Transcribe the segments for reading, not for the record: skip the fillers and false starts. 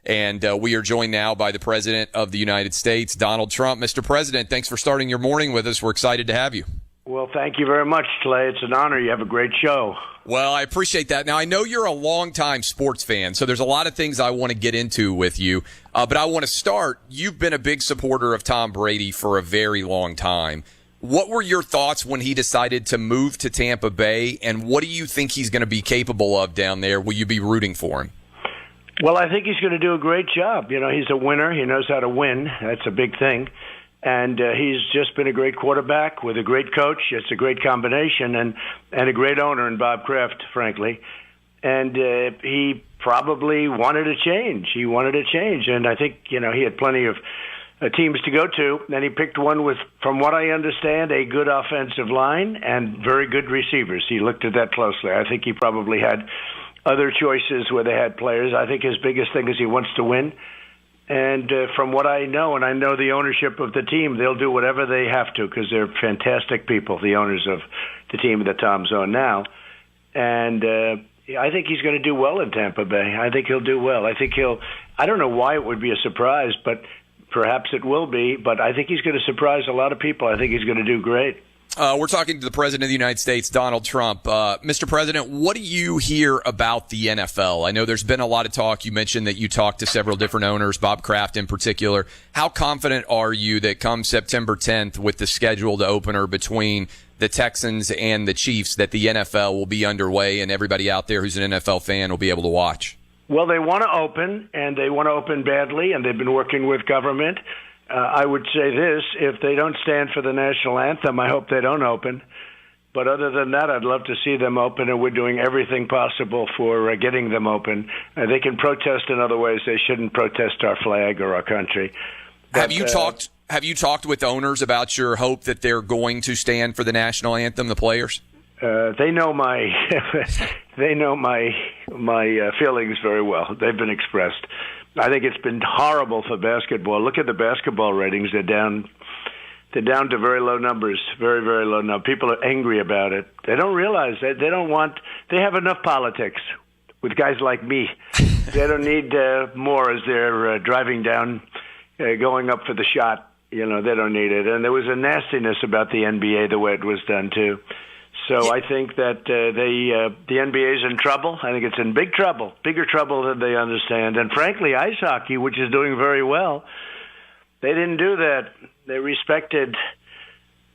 And we are joined now by the President of the United States, Donald Trump. Mr. President, thanks for starting your morning with us. We're excited to have you. Well, thank you very much, Clay. It's an honor. You have a great show. Well, I appreciate that. Now, I know you're a longtime sports fan, so there's a lot of things I want to get into with you. But I want to start. You've been a big supporter of Tom Brady for a very long time. What were your thoughts when he decided to move to Tampa Bay, and what do you think he's going to be capable of down there? Will you be rooting for him? Well, I think he's going to do a great job. You know, he's a winner. He knows how to win. That's a big thing. And he's just been a great quarterback with a great coach. It's a great combination, and a great owner in Bob Kraft, frankly. And he probably wanted a change. He wanted a change. And I think, you know, he had plenty of teams to go to. And he picked one with, from what I understand, a good offensive line and very good receivers. He looked at that closely. I think he probably had other choices where they had players. I think his biggest thing is he wants to win. And from what I know, and I know the ownership of the team, they'll do whatever they have to because they're fantastic people, the owners of the team that Tom's on now. And I think he's going to do well in Tampa Bay. I think he'll do well. I don't know why it would be a surprise, but perhaps it will be. But I think he's going to surprise a lot of people. I think he's going to do great. We're talking to the President of the United States, Donald Trump. Mr. President, what do you hear about the NFL? I know there's been a lot of talk. You mentioned that you talked to several different owners, Bob Kraft in particular. How confident are you that come September 10th with the scheduled opener between the Texans and the Chiefs that the NFL will be underway and everybody out there who's an NFL fan will be able to watch? Well, they want to open, and they want to open badly, and they've been working with government. I would say this, if they don't stand for the national anthem, I hope they don't open. But other than that, I'd love to see them open, and we're doing everything possible for getting them open. They can protest in other ways. They shouldn't protest our flag or our country. But, Have you talked with owners about your hope that they're going to stand for the national anthem, the players? They know my feelings very well. They've been expressed. I think it's been horrible for basketball. Look at the basketball ratings. They're down to very low numbers, very, very low numbers. People are angry about it. They don't realize that they have enough politics with guys like me. They don't need more as they're driving down, going up for the shot. You know, they don't need it. And there was a nastiness about the NBA, the way it was done, too. So I think that the NBA is in trouble. I think it's in big trouble, bigger trouble than they understand. And frankly, ice hockey, which is doing very well, they didn't do that. They respected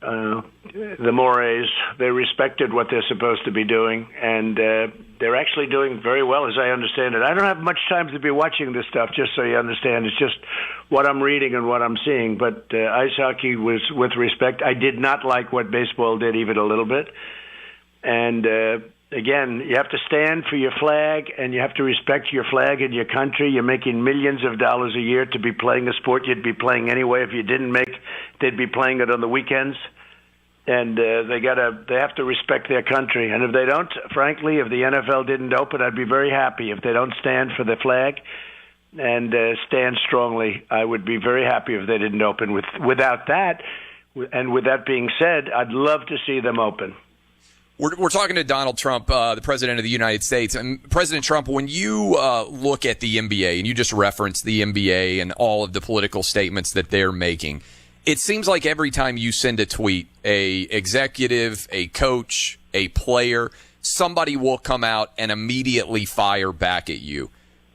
the mores. They respected what they're supposed to be doing, and they're actually doing very well, as I understand it. I don't have much time to be watching this stuff, just so you understand. It's just what I'm reading and what I'm seeing. But ice hockey was with respect. I did not like what baseball did even a little bit. And, again, you have to stand for your flag, and you have to respect your flag and your country. You're making millions of dollars a year to be playing a sport you'd be playing anyway. If you didn't make, they'd be playing it on the weekends. And they have to respect their country. And if they don't, frankly, if the NFL didn't open, I'd be very happy. If they don't stand for the flag and stand strongly, I would be very happy if they didn't open. Without that, and with that being said, I'd love to see them open. We're talking to Donald Trump, the President of the United States. And President Trump, when you look at the NBA, and you just referenced the NBA and all of the political statements that they're making, it seems like every time you send a tweet, a executive, a coach, a player, somebody will come out and immediately fire back at you.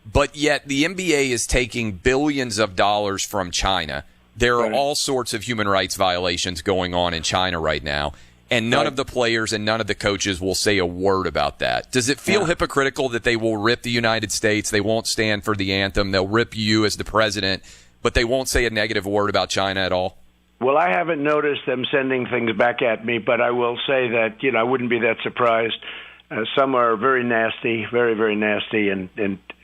But yet the NBA is taking billions of dollars from China. There are all sorts of human rights violations going on in China right now. And none of the players and none of the coaches will say a word about that. Does it feel hypocritical that they will rip the United States, they won't stand for the anthem, they'll rip you as the president, but they won't say a negative word about China at all? Well, I haven't noticed them sending things back at me, but I will say that, I wouldn't be that surprised. Some are very nasty, very, very nasty, and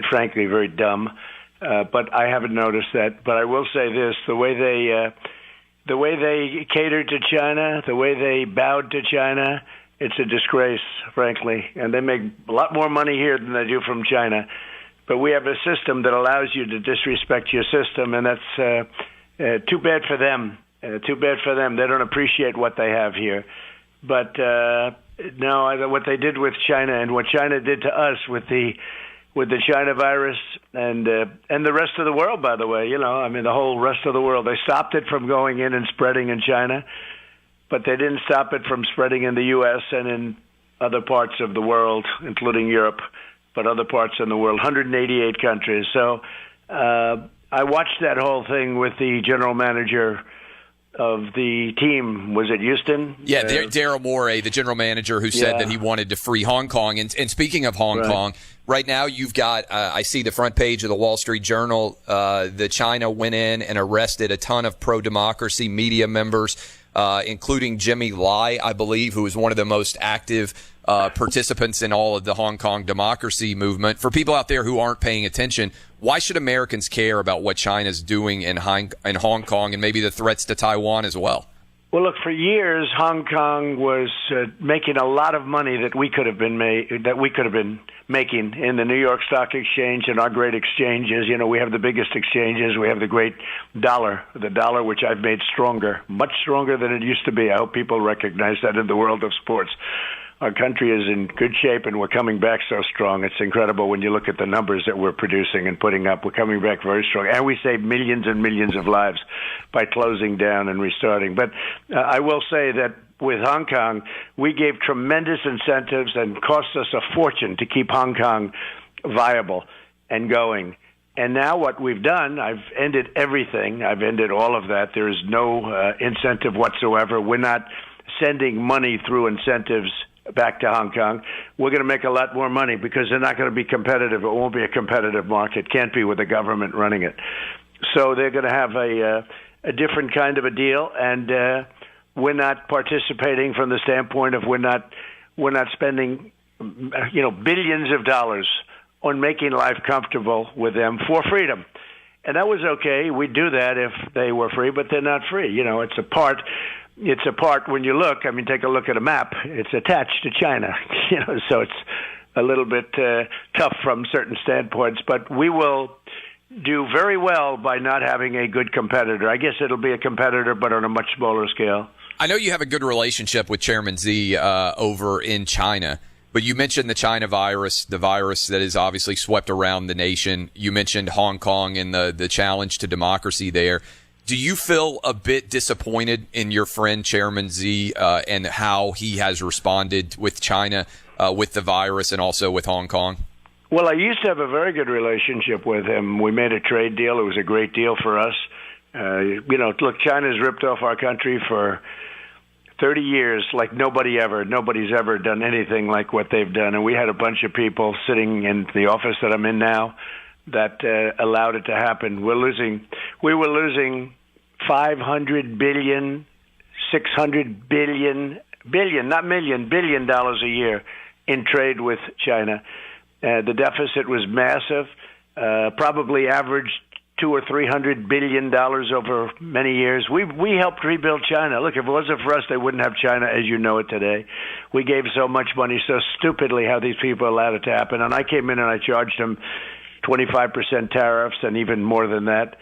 frankly, very dumb. But I haven't noticed that. But I will say this, the way they catered to China, the way they bowed to China, it's a disgrace, frankly. And they make a lot more money here than they do from China. But we have a system that allows you to disrespect your system, and that's too bad for them. Too bad for them. They don't appreciate what they have here. But no, what they did with China and what China did to us with the with the China virus and the rest of the world, by the way. The whole rest of the world. They stopped it from going in and spreading in China, but they didn't stop it from spreading in the U.S. and in other parts of the world, including Europe, but other parts in the world, 188 countries. So I watched that whole thing with the general manager of the team. Was it Houston? Yeah, Daryl Morey, the general manager, who said that he wanted to free Hong Kong. And speaking of Hong Kong, right now you've got, I see the front page of the Wall Street Journal, that China went in and arrested a ton of pro-democracy media members, including Jimmy Lai, I believe, who is one of the most active participants in all of the Hong Kong democracy movement. For people out there who aren't paying attention, why should Americans care about what China's doing in Hong Kong and maybe the threats to Taiwan as well? Well, look, for years, Hong Kong was making a lot of money that we could have been making in the New York Stock Exchange and our great exchanges. We have the biggest exchanges. We have the great dollar, which I've made stronger, much stronger than it used to be. I hope people recognize that in the world of sports. Our country is in good shape, and we're coming back so strong. It's incredible when you look at the numbers that we're producing and putting up. We're coming back very strong. And we saved millions and millions of lives by closing down and restarting. But I will say that with Hong Kong, we gave tremendous incentives and cost us a fortune to keep Hong Kong viable and going. And now what we've done, I've ended everything. I've ended all of that. There is no incentive whatsoever. We're not sending money through incentives back to Hong Kong. We're going to make a lot more money because they're not going to be competitive. It won't be a competitive market. Can't be with the government running it. So they're going to have a different kind of a deal, and we're not participating from the standpoint of we're not spending billions of dollars on making life comfortable with them for freedom. And that was okay. We'd do that if they were free, but they're not free. It's a part when you look. Take a look at a map. It's attached to China, so it's a little bit tough from certain standpoints. But we will do very well by not having a good competitor. I guess it'll be a competitor, but on a much smaller scale. I know you have a good relationship with Chairman Xi over in China, but you mentioned the China virus, the virus that has obviously swept around the nation. You mentioned Hong Kong and the challenge to democracy there. Do you feel a bit disappointed in your friend Chairman Xi and how he has responded with China, with the virus, and also with Hong Kong? Well, I used to have a very good relationship with him. We made a trade deal. It was a great deal for us. Look, China's ripped off our country for 30 years like nobody's ever done anything like what they've done. And we had a bunch of people sitting in the office that I'm in now that allowed it to happen. We were losing $500 billion, $600 billion, not million, $billion a year in trade with China. The deficit was massive, probably averaged $200 or $300 billion over many years. We helped rebuild China. Look, if it wasn't for us, they wouldn't have China as you know it today. We gave so much money so stupidly. How these people allowed it to happen. And I came in and I charged them 25% tariffs and even more than that.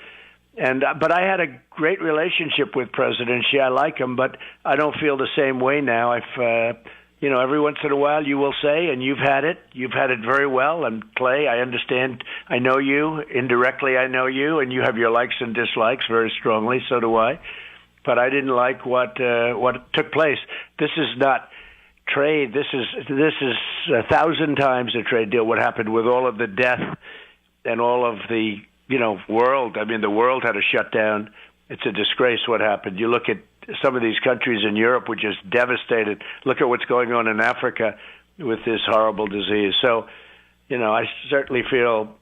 But I had a great relationship with President Xi. I like him, but I don't feel the same way now. Every once in a while you will say, and you've had it very well. And Clay, I understand. I know you indirectly. I know you, and you have your likes and dislikes very strongly. So do I. But I didn't like what took place. This is not trade. This is 1,000 times a trade deal. What happened with all of the death and all of the world. The world had to shut down. It's a disgrace what happened. You look at some of these countries in Europe were just devastated. Look at what's going on in Africa with this horrible disease. So, I certainly feel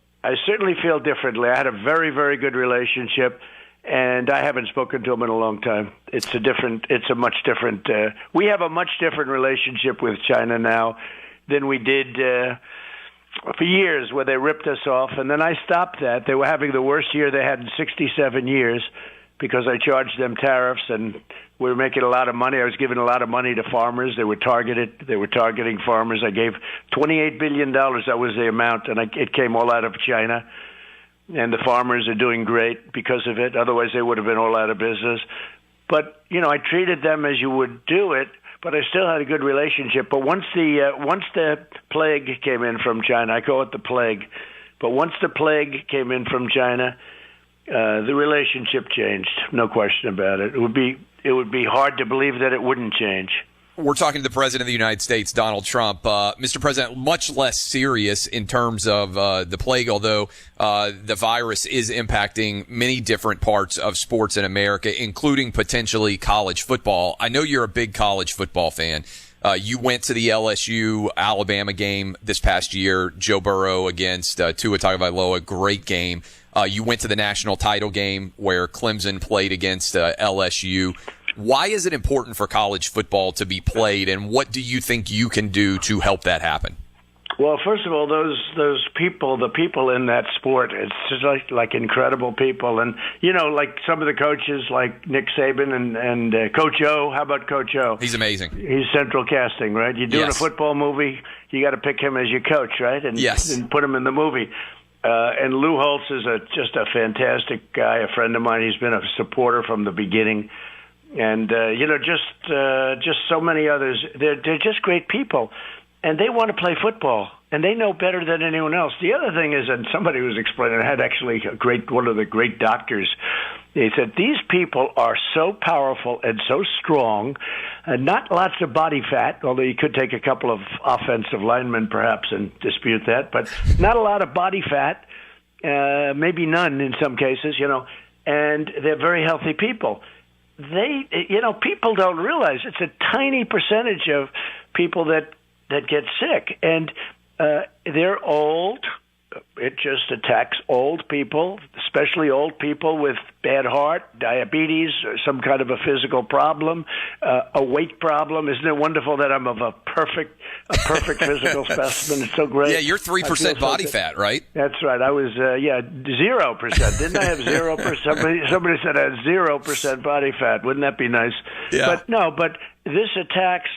differently. I had a very, very good relationship, and I haven't spoken to him in a long time. It's a much different. We have a much different relationship with China now than we did for years, where they ripped us off, and then I stopped that. They were having the worst year they had in 67 years because I charged them tariffs, and we were making a lot of money. I was giving a lot of money to farmers. They were targeting farmers. I gave $28 billion. That was the amount, and it came all out of China. And the farmers are doing great because of it. Otherwise, they would have been all out of business. But, I treated them as you would do it. but I still had a good relationship. But once the plague came in from China, I call it the plague. But once the plague came in from China, the relationship changed. No question about it. It would be hard to believe that it wouldn't change. We're talking to the President of the United States, Donald Trump. Mr. President, much less serious in terms of the plague, although the virus is impacting many different parts of sports in America, including potentially college football. I know you're a big college football fan. You went to the LSU-Alabama game this past year, Joe Burrow against Tua Tagovailoa, great game. You went to the national title game where Clemson played against LSU. Why is it important for college football to be played, and what do you think you can do to help that happen? Well, first of all, those people, the people in that sport, it's just like incredible people. And, like some of the coaches like Nick Saban and Coach O. How about Coach O? He's amazing. He's central casting, right? You're doing a football movie, you got to pick him as your coach, right? And put him in the movie. And Lou Holtz is just a fantastic guy, a friend of mine. He's been a supporter from the beginning. And, just so many others. They're just great people. And they want to play football, and they know better than anyone else. The other thing is, and somebody was explaining, I had actually one of the great doctors. He said, these people are so powerful and so strong, and not lots of body fat, although you could take a couple of offensive linemen perhaps and dispute that, but not a lot of body fat, maybe none in some cases, and they're very healthy people. People don't realize it's a tiny percentage of people that get sick, and they're old. It just attacks old people, especially old people with bad heart, diabetes, or some kind of a physical problem, a weight problem. Isn't it wonderful that I'm of a perfect physical specimen? It's so great. Yeah, you're 3% body fat, right? That's right. I was 0%. Didn't I have 0%? Somebody said I had 0% body fat. Wouldn't that be nice? Yeah. But this attacks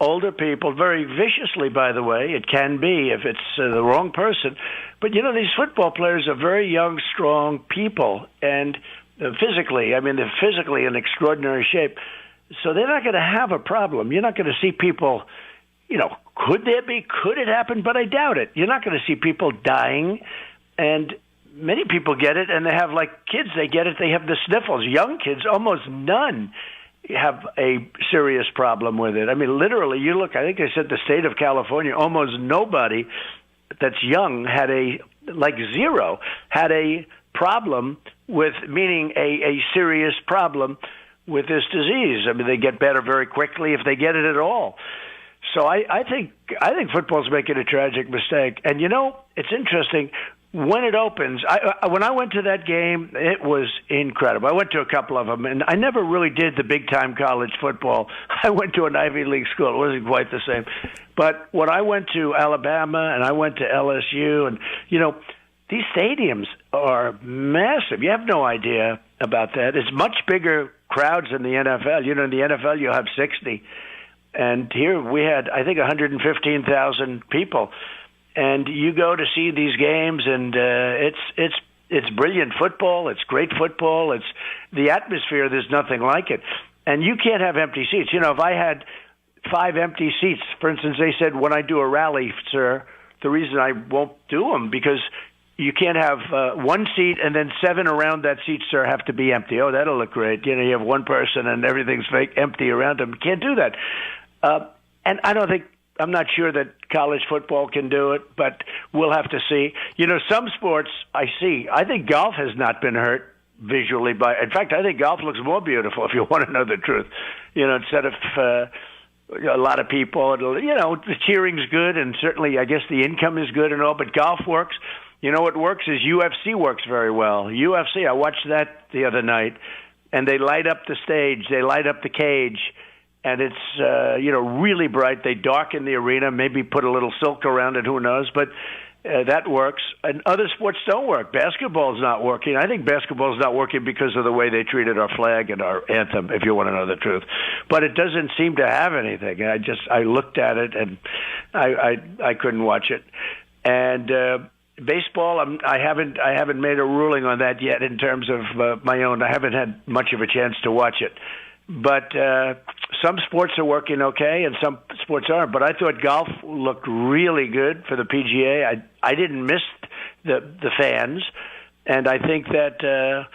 older people very viciously, by the way. It can be if it's the wrong person. But, these football players are very young, strong people. And physically, they're physically in extraordinary shape. So they're not going to have a problem. You're not going to see people, could it happen? But I doubt it. You're not going to see people dying. And many people get it, and they have, like kids, they get it. They have the sniffles. Young kids, almost none have a serious problem with it. Literally, you look, I think they said the state of California, almost nobody that's young had zero, had a problem with, meaning a serious problem with this disease. They get better very quickly if they get it at all. So I think football's making a tragic mistake. And, it's interesting. When it opens, when I went to that game, it was incredible. I went to a couple of them, and I never really did the big-time college football. I went to an Ivy League school. It wasn't quite the same. But when I went to Alabama and I went to LSU, and, these stadiums are massive. You have no idea about that. It's much bigger crowds in the NFL. In the NFL, you'll have 60. And here we had, I think, 115,000 people. And you go to see these games, and it's brilliant football. It's great football. It's the atmosphere. There's nothing like it. And you can't have empty seats. If I had 5 empty seats, for instance, they said when I do a rally, sir, the reason I won't do them because you can't have 1 seat and then 7 around that seat, sir, have to be empty. Oh, that'll look great. You have one person and everything's fake empty around them. You can't do that. And I'm not sure that college football can do it, but we'll have to see. Some sports I see. I think golf has not been hurt visually in fact, I think golf looks more beautiful if you want to know the truth. Instead of a lot of people, the cheering's good, and certainly I guess the income is good and all, but golf works. What works is UFC works very well. UFC, I watched that the other night, and they light up the stage, they light up the cage, and it's really bright. They darken the arena, maybe put a little silk around it, who knows, but that works. And other sports don't work. Basketball's not working. I think basketball's not working because of the way they treated our flag and our anthem, if you want to know the truth. But it doesn't seem to have anything. I looked at it, and I couldn't watch it. And baseball, I haven't made a ruling on that yet in terms of my own. I haven't had much of a chance to watch it. But some sports are working okay and some sports aren't. But I thought golf looked really good for the PGA. I didn't miss the fans, and I think that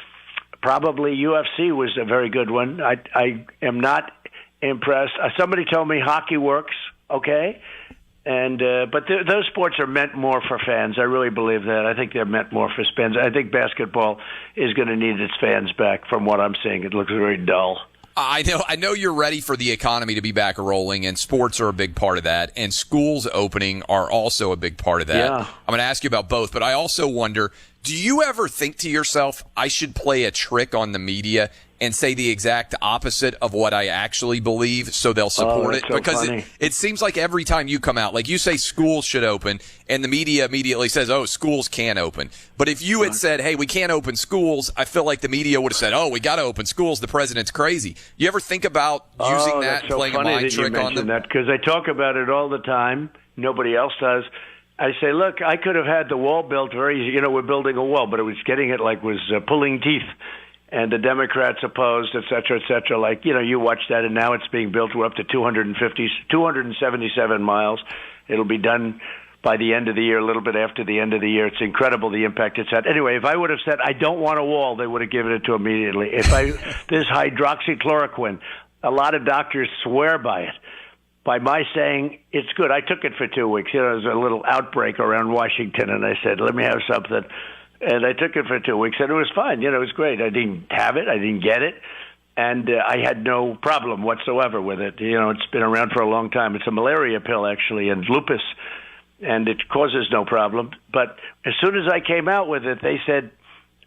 probably UFC was a very good one. I am not impressed. Somebody told me hockey works okay. And but those sports are meant more for fans. I really believe that. I think they're meant more for fans. I think basketball is going to need its fans back. From what I'm seeing, it looks very dull. I know you're ready for the economy to be back rolling, and sports are a big part of that, and schools opening are also a big part of that. Yeah. I'm going to ask you about both, but I also wonder, do you ever think to yourself, I should play a trick on the media and say the exact opposite of what I actually believe so they'll support it? So because it seems like every time you come out, like you say schools should open, and the media immediately says, oh, schools can't open. But if you had said, hey, we can't open schools, I feel like the media would have said, oh, we got to open schools. The president's crazy. You ever think about using that and playing a mind trick on them? Because I talk about it all the time. Nobody else does. I say, look, I could have had the wall built very easy. We're building a wall, but it was getting it was pulling teeth. And the Democrats opposed, et cetera, like, you watch that, and now it's being built. We're up to 277 miles. It'll be done by the end of the year, a little bit after the end of the year. It's incredible the impact it's had. Anyway, if I would have said, I don't want a wall, they would have given it to immediately. This hydroxychloroquine, a lot of doctors swear by it. By my saying it's good. I took it for 2 weeks. There was a little outbreak around Washington, and I said, let me have something. And I took it for 2 weeks, and it was fine. It was great. I didn't have it. I didn't get it. And I had no problem whatsoever with it. It's been around for a long time. It's a malaria pill, actually, and lupus, and it causes no problem. But as soon as I came out with it, they said,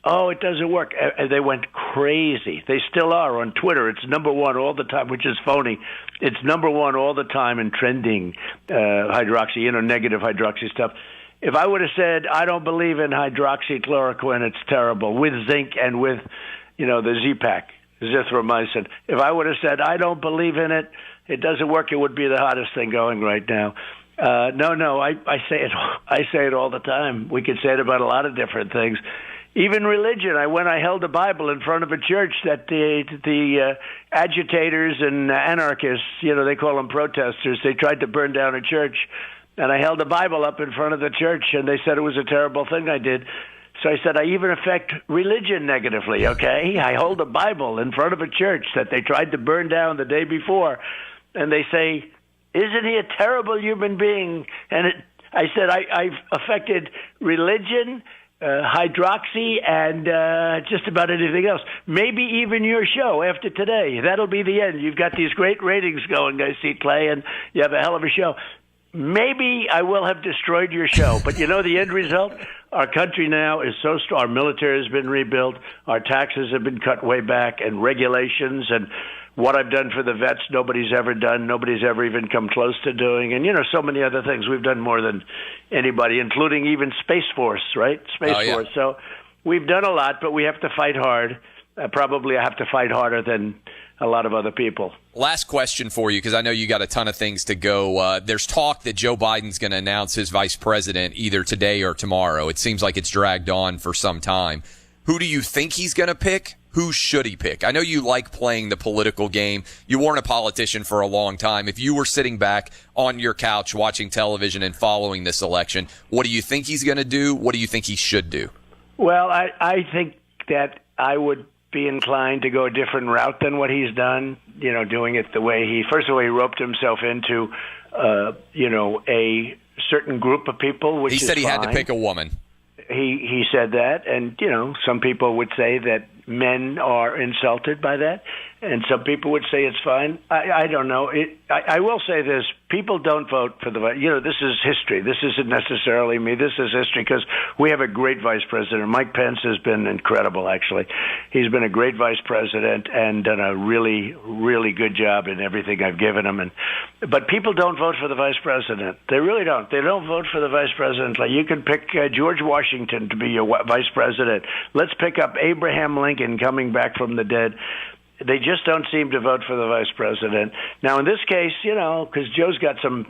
oh, it doesn't work. And they went crazy. They still are on Twitter. It's number one all the time, which is phony. It's number one all the time in trending hydroxy, negative hydroxy stuff. If I would have said, I don't believe in hydroxychloroquine, it's terrible, with zinc and with, the Z-Pak, zithromycin. If I would have said, I don't believe in it, it doesn't work, it would be the hottest thing going right now. No, I say it all the time. We could say it about a lot of different things. Even religion. I held a Bible in front of a church that the agitators and anarchists, they call them protesters, they tried to burn down a church. And I held a Bible up in front of the church, and they said it was a terrible thing I did. So I said, I even affect religion negatively, okay? I hold a Bible in front of a church that they tried to burn down the day before. And they say, isn't he a terrible human being? And I said, I've affected religion, hydroxy, and just about anything else. Maybe even your show after today. That'll be the end. You've got these great ratings going, I see, Clay, and you have a hell of a show. Maybe I will have destroyed your show, but the end result? Our country now is so strong. Our military has been rebuilt. Our taxes have been cut way back, and regulations, and what I've done for the vets, nobody's ever done. Nobody's ever even come close to doing. And, so many other things. We've done more than anybody, including even Space Force, right? Force. So we've done a lot, but we have to fight hard. Probably I have to fight harder than a lot of other people. Last question for you, because I know you got a ton of things to go. There's talk that Joe Biden's going to announce his vice president either today or tomorrow. It seems like it's dragged on for some time. Who do you think he's going to pick? Who should he pick? I know you like playing the political game. You weren't a politician for a long time. If you were sitting back on your couch watching television and following this election, what do you think he's going to do? What do you think he should do? Well, I think that I would be inclined to go a different route than what he's done, doing it the way he roped himself into, a certain group of people, which he said is he fine. Had to pick a woman. He said that, and, some people would say that men are insulted by that, and some people would say it's fine. I don't know. I will say this. People don't vote for the vice. This is history. This isn't necessarily me. This is history because we have a great vice president. Mike Pence has been incredible, actually. He's been a great vice president and done a really, really good job in everything I've given him. But people don't vote for the vice president. They really don't. They don't vote for the vice president. Like you can pick George Washington to be your vice president. Let's pick up Abraham Lincoln coming back from the dead. They just don't seem to vote for the vice president. Now, in this case, because Joe's got some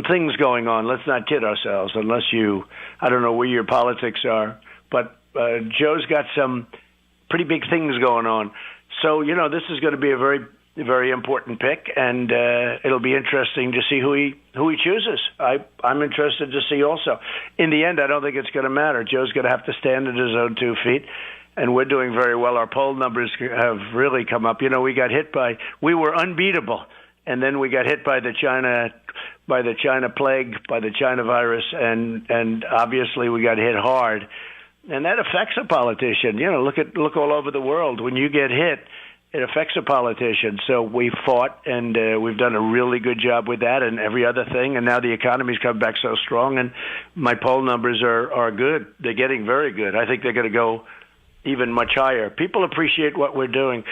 things going on. Let's not kid ourselves, unless I don't know where your politics are, but Joe's got some pretty big things going on. So, this is going to be a very a very important pick, and it'll be interesting to see who he chooses. I'm interested to see also. In the end, I don't think it's going to matter. Joe's going to have to stand on his own 2 feet, and we're doing very well. Our poll numbers have really come up. We we were unbeatable, and then we got hit by the China plague, by the China virus, and obviously we got hit hard, and that affects a politician. Look all over the world. When you get hit, it affects a politician. So we fought, and we've done a really good job with that and every other thing. And now the economy's come back so strong, and my poll numbers are good. They're getting very good. I think they're going to go even much higher. People appreciate what we're doing.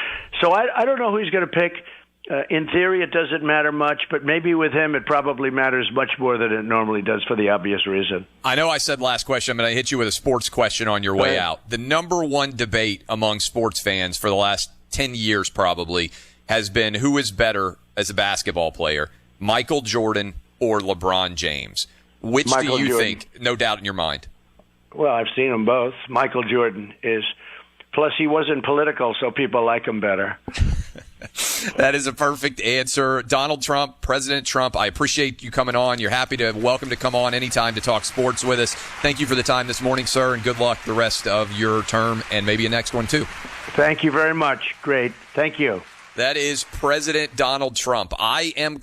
So I don't know who he's going to pick. In theory, it doesn't matter much, but maybe with him it probably matters much more than it normally does for the obvious reason. I know I said last question, but I hit you with a sports question on your way out. The number one debate among sports fans for the last 10 years probably has been who is better as a basketball player, Michael Jordan or LeBron James. Which Michael do you Jordan. think, no doubt in your mind? Well, I've seen them both. Michael Jordan is. Plus, he wasn't political, so people like him better. That is a perfect answer. Donald Trump, President Trump, I appreciate you coming on. You're welcome to come on anytime to talk sports with us. Thank you for the time this morning, sir, and good luck the rest of your term and maybe a next one, too. Thank you very much. Great. Thank you. That is President Donald Trump. I am